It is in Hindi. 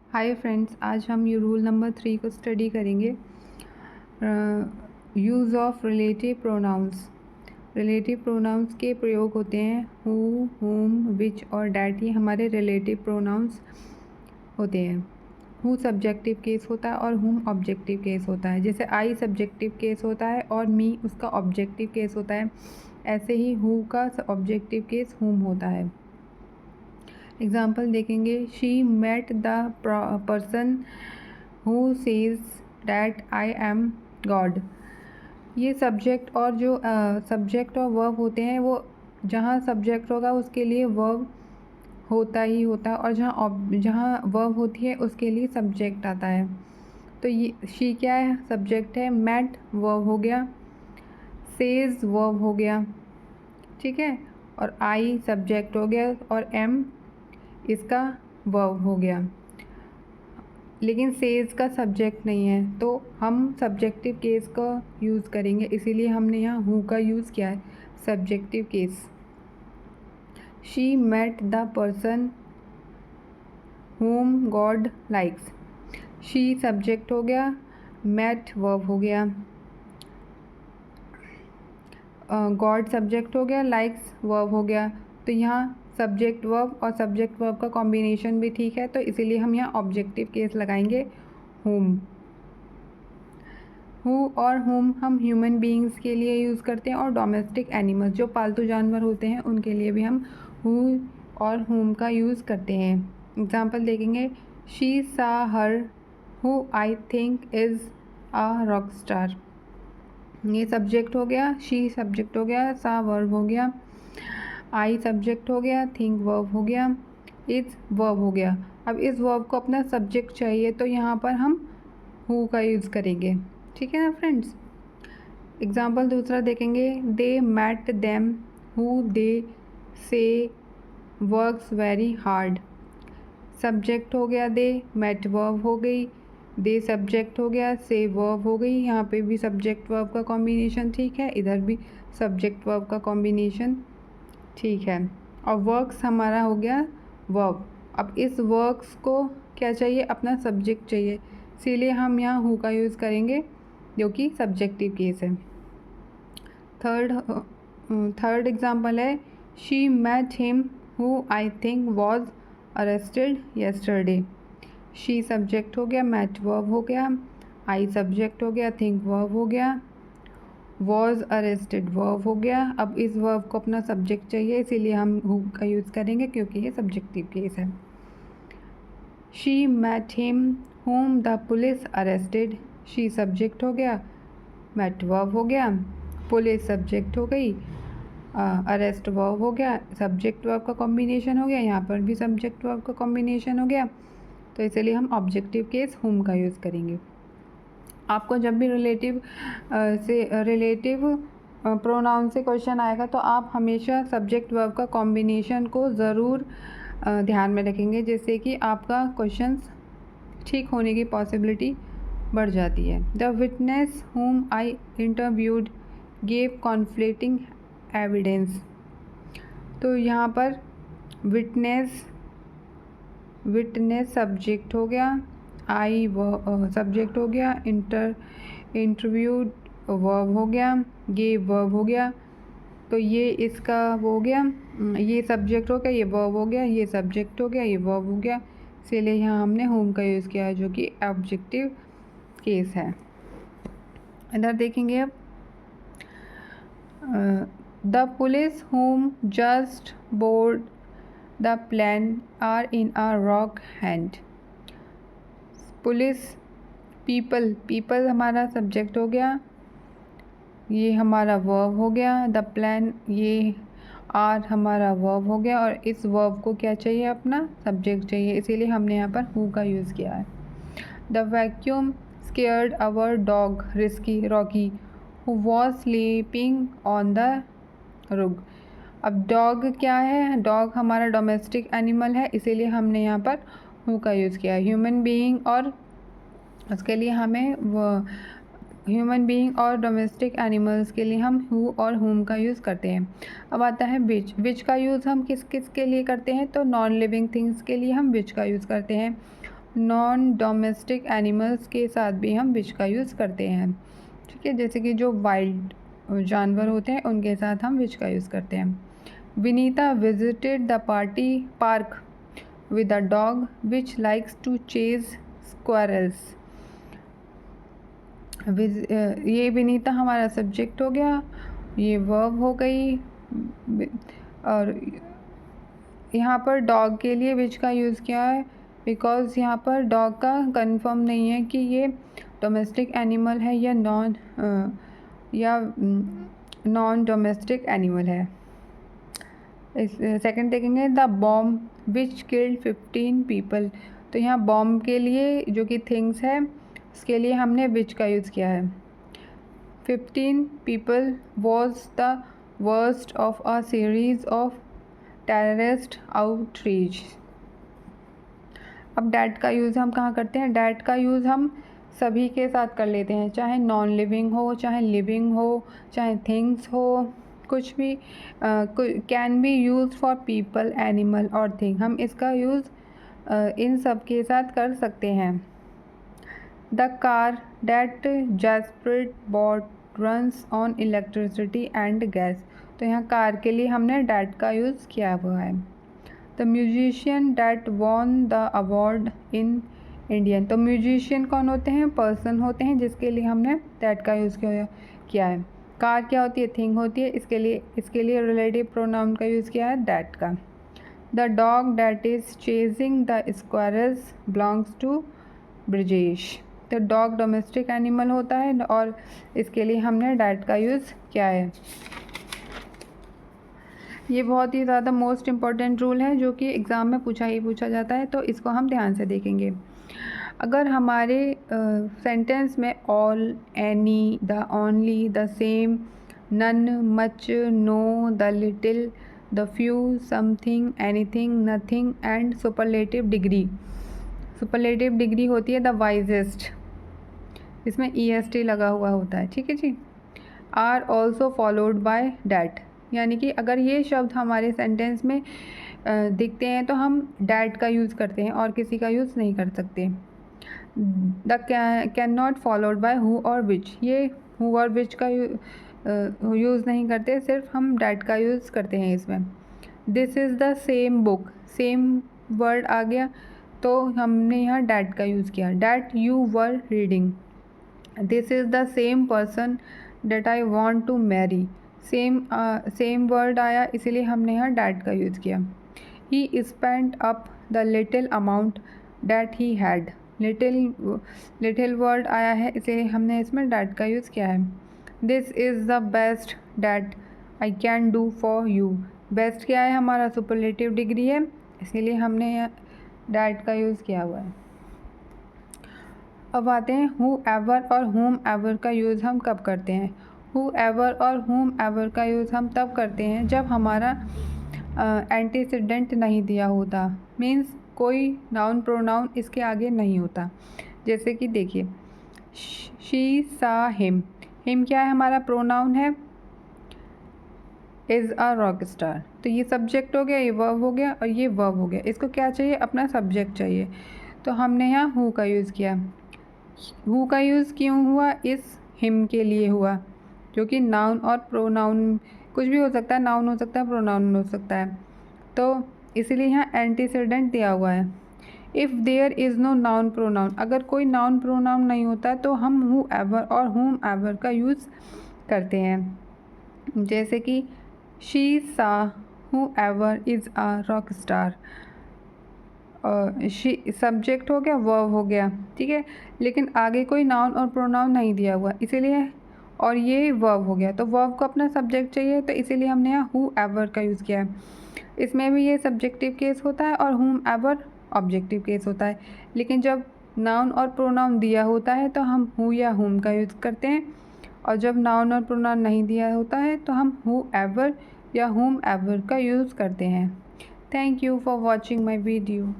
हाय फ्रेंड्स, आज हम ये रूल नंबर 3 को स्टडी करेंगे। Use of relative pronouns. Relative pronouns के प्रयोग होते हैं हु, हुम, विच और डैट। ये हमारे रिलेटिव प्रोनाउंस होते हैं। हु सब्जेक्टिव केस होता है और हुम ऑब्जेक्टिव केस होता है। जैसे आई सब्जेक्टिव केस होता है और मी उसका ऑब्जेक्टिव केस होता है, ऐसे ही हु का ऑब्जेक्टिव केस हुम होता है। एग्जाम्पल देखेंगे, she met the person who says that I am God. ये सब्जेक्ट और जो सब्जेक्ट और वर्ब होते हैं, वो जहाँ सब्जेक्ट होगा उसके लिए वर्ब होता ही होता है, और जहाँ वर्ब होती है उसके लिए सब्जेक्ट आता है। तो ये शी क्या है, सब्जेक्ट है, मेट वर्ब हो गया, सेज वर्ब हो गया, ठीक है, और आई सब्जेक्ट हो गया और एम इसका वर्ब हो गया। लेकिन सेज का सब्जेक्ट नहीं है, तो हम सब्जेक्टिव केस का यूज़ करेंगे, इसीलिए हमने यहाँ हु का यूज़ किया है, subjective case. She met the person whom God likes. She subject हो गया, मेट वर्ब हो गया, गॉड सब्जेक्ट हो गया, लाइक्स वर्ब हो गया। तो यहाँ सब्जेक्ट वर्ब और सब्जेक्ट वर्ब का कॉम्बिनेशन भी ठीक है, तो इसीलिए हम यहाँ ऑब्जेक्टिव केस लगाएंगे whom। हु और हुम हम ह्यूमन बीइंग्स के लिए यूज़ करते हैं, और डोमेस्टिक एनिमल्स जो पालतू जानवर होते हैं उनके लिए भी हम हु और हुम का यूज़ करते हैं। एग्जाम्पल देखेंगे, शी सा हर who I think is a rock star. ये सब्जेक्ट हो गया, शी सब्जेक्ट हो गया, सा वर्ब हो गया, आई सब्जेक्ट हो गया, थिंक वर्ब हो गया, इज़ वर्ब हो गया। अब इस वर्ब को अपना सब्जेक्ट चाहिए, तो यहाँ पर हम हु का यूज़ करेंगे, ठीक है ना फ्रेंड्स। एग्जाम्पल दूसरा देखेंगे, दे मैट देम हु दे से वर्क्स वेरी हार्ड। सब्जेक्ट हो गया दे, मैट वर्ब हो गई, दे सब्जेक्ट हो गया, से वर्ब हो गई। यहाँ पे भी सब्जेक्ट वर्ब का कॉम्बिनेशन ठीक है, इधर भी सब्जेक्ट वर्ब का कॉम्बिनेशन ठीक है, और वर्क्स हमारा हो गया वर्ब। अब इस वर्क्स को क्या चाहिए, अपना सब्जेक्ट चाहिए, इसीलिए हम यहाँ हु का यूज़ करेंगे जो कि सब्जेक्टिव केस है। थर्ड एग्जाम्पल है, she met him who I think was arrested yesterday. She subject हो गया, मैट वर्ब हो गया, आई सब्जेक्ट हो गया, थिंक वर्ब हो गया, वॉज अरेस्टेड वर्ब हो गया। अब इस वर्ब को अपना सब्जेक्ट चाहिए, इसीलिए हम हु का यूज़ करेंगे क्योंकि ये सब्जेक्टिव केस है। She met him whom the police arrested. She subject हो गया, मैट वर्ब हो गया, पुलिस सब्जेक्ट हो गई, अरेस्ट वर्ब हो गया, सब्जेक्ट वर्ब का कॉम्बिनेशन हो गया, यहाँ पर भी सब्जेक्ट वर्ब का कॉम्बिनेशन हो गया, तो इसलिए हम ऑब्जेक्टिव केस हुम का यूज़ करेंगे। आपको जब भी रिलेटिव प्रोनाउन से क्वेश्चन आएगा, तो आप हमेशा सब्जेक्ट वर्ब का कॉम्बिनेशन को ज़रूर ध्यान में रखेंगे, जिससे कि आपका क्वेश्चंस ठीक होने की पॉसिबिलिटी बढ़ जाती है। The witness whom I interviewed gave conflicting evidence. तो यहाँ पर विटनेस सब्जेक्ट हो गया, आई सब्जेक्ट हो गया, इंटरव्यूड वर्ब हो गया, गेव वर्ब हो गया। तो ये इसका वो हो गया, ये सब्जेक्ट हो गया, ये वर्ब हो गया, ये सब्जेक्ट हो गया, ये वर्ब हो गया, इसीलिए यहाँ हमने होम का यूज़ किया है जो कि ऑब्जेक्टिव केस है। इधर देखेंगे अब, the police whom just board the plane are in a rock hand. Police, people हमारा सब्जेक्ट हो गया, ये हमारा वर्ब हो गया, द प्लान ये आर हमारा वर्ब हो गया, और इस वर्ब को क्या चाहिए, अपना सब्जेक्ट चाहिए, इसीलिए हमने यहाँ पर हु का यूज़ किया है। The vacuum scared our dog Rocky who was sleeping on the rug. अब डॉग क्या है, डॉग हमारा डोमेस्टिक एनिमल है, इसीलिए हमने यहाँ पर हु का यूज़ किया है। ह्यूमन बीइंग और उसके लिए हमें ह्यूमन बीइंग और डोमेस्टिक एनिमल्स के लिए हम हु और हुम का यूज़ करते हैं। अब आता है विच का यूज़ हम किस किस के लिए करते हैं, तो नॉन लिविंग थिंग्स के लिए हम विच का यूज़ करते हैं, नॉन डोमेस्टिक एनिमल्स के साथ भी हम विच का यूज़ करते हैं, ठीक है। जैसे कि जो वाइल्ड जानवर होते हैं उनके साथ हम विच का यूज़ करते हैं। Vinita visited the park with a dog which likes to chase squirrels। ये विनीता हमारा सब्जेक्ट हो गया, ये वर्ब हो गई, और यहाँ पर डॉग के लिए विच का यूज़ किया है बिकॉज़ यहाँ पर डॉग का कंफर्म नहीं है कि ये डोमेस्टिक एनिमल है या नॉन डोमेस्टिक एनिमल है। सेकंड देखेंगे, the bomb which killed 15 people. तो यहाँ बॉम्ब के लिए जो कि थिंग्स है उसके लिए हमने विच का यूज़ किया है। 15 people was the worst of a series of terrorist outreach. अब डैट का यूज़ हम कहाँ करते हैं? डैट का यूज़ हम सभी के साथ कर लेते हैं, चाहे नॉन लिविंग हो, चाहे लिविंग हो, चाहे थिंग्स हो, कुछ भी can be use for people, animal और थिंग। हम इसका यूज़ इन सब के साथ कर सकते हैं। The car that Jasprit bought runs on electricity and gas. तो यहाँ कार के लिए हमने डैट का यूज़ किया हुआ है। The musician that won the award in Indian. तो म्यूजिशियन कौन होते हैं? पर्सन होते हैं, जिसके लिए हमने डैट का यूज़ किया है। कार क्या होती है? थिंग होती है, इसके लिए रिलेटिव प्रोनाउन का यूज़ किया है डैट का। The dog that is chasing the squirrels belongs to Brajesh. तो डॉग डोमेस्टिक एनिमल होता है और इसके लिए हमने डैट का यूज़ किया है। ये बहुत ही ज़्यादा मोस्ट इम्पॉर्टेंट रूल है जो कि एग्ज़ाम में पूछा जाता है, तो इसको हम ध्यान से देखेंगे। अगर हमारे सेंटेंस में all, any, the only, the same, none, much, no, the little, the few, something, anything, nothing and superlative degree. Superlative degree होती है द वाइजेस्ट, इसमें EST लगा हुआ होता है, ठीक है जी। Are also followed by that, यानी कि अगर ये शब्द हमारे सेंटेंस में दिखते हैं तो हम डैट का यूज़ करते हैं और किसी का यूज़ नहीं कर सकते। The can not followed by who और विच, ये हु और विच का यूज़ नहीं करते, सिर्फ हम डैट का यूज़ करते हैं इसमें। This is the same book, same word आ गया तो हमने यहाँ डैट का यूज़ किया, that you were reading. This is the same person that I want to marry, same word आया इसीलिए हमने यहाँ डैट का यूज़ किया। He spent up the little amount that he had, little word आया है इसीलिए हमने इसमें डैट का यूज़ किया है। This is the best that I can do for you, best क्या है? हमारा सुपरलेटिव डिग्री है, इसीलिए हमने यहाँ डैट का यूज़ किया हुआ है। अब आते हैं हु एवर और होम एवर का यूज़ हम कब करते हैं। हु एवर और होम एवर का यूज़ हम तब करते हैं जब हमारा एंटीसीडेंट नहीं दिया होता, मीन्स कोई नाउन प्रोनाउन इसके आगे नहीं होता। जैसे कि देखिए, शी सा हिम, हिम क्या है? हमारा प्रोनाउन है इज़ अ रॉक स्टार। तो ये सब्जेक्ट हो गया, ये वर्ब हो गया और ये वर्ब हो गया। इसको क्या चाहिए? अपना सब्जेक्ट चाहिए, तो हमने यहाँ हु का यूज़ किया। हु का यूज़ क्यों हुआ? इस हिम के लिए हुआ, जो कि नाउन और प्रोनाउन कुछ भी हो सकता है, नाउन हो सकता है, प्रोनाउन हो सकता है, तो इसीलिए यहाँ एंटीसीडेंट दिया हुआ है। If there is no noun pronoun, अगर कोई नाउन प्रोनाउन नहीं होता तो हम हु एवर और होम एवर का यूज़ करते हैं। जैसे कि she saw whoever is a rock star, she subject हो गया, वर्ब हो गया, ठीक है, लेकिन आगे कोई नाउन और प्रोनाउन नहीं दिया हुआ इसीलिए, और ये वर्ब हो गया, तो वर्ब को अपना सब्जेक्ट चाहिए तो इसीलिए हमने यहाँ हु एवर का यूज़ किया है। इसमें भी ये सब्जेक्टिव केस होता है और होम एवर ऑब्जेक्टिव केस होता है, लेकिन जब नाउन और प्रोनाउन दिया होता है तो हम हु या होम का यूज़ करते हैं, और जब नाउन और प्रोनाउन नहीं दिया होता है तो हम हु एवर या होम एवर का यूज़ करते हैं। Thank you for watching my video.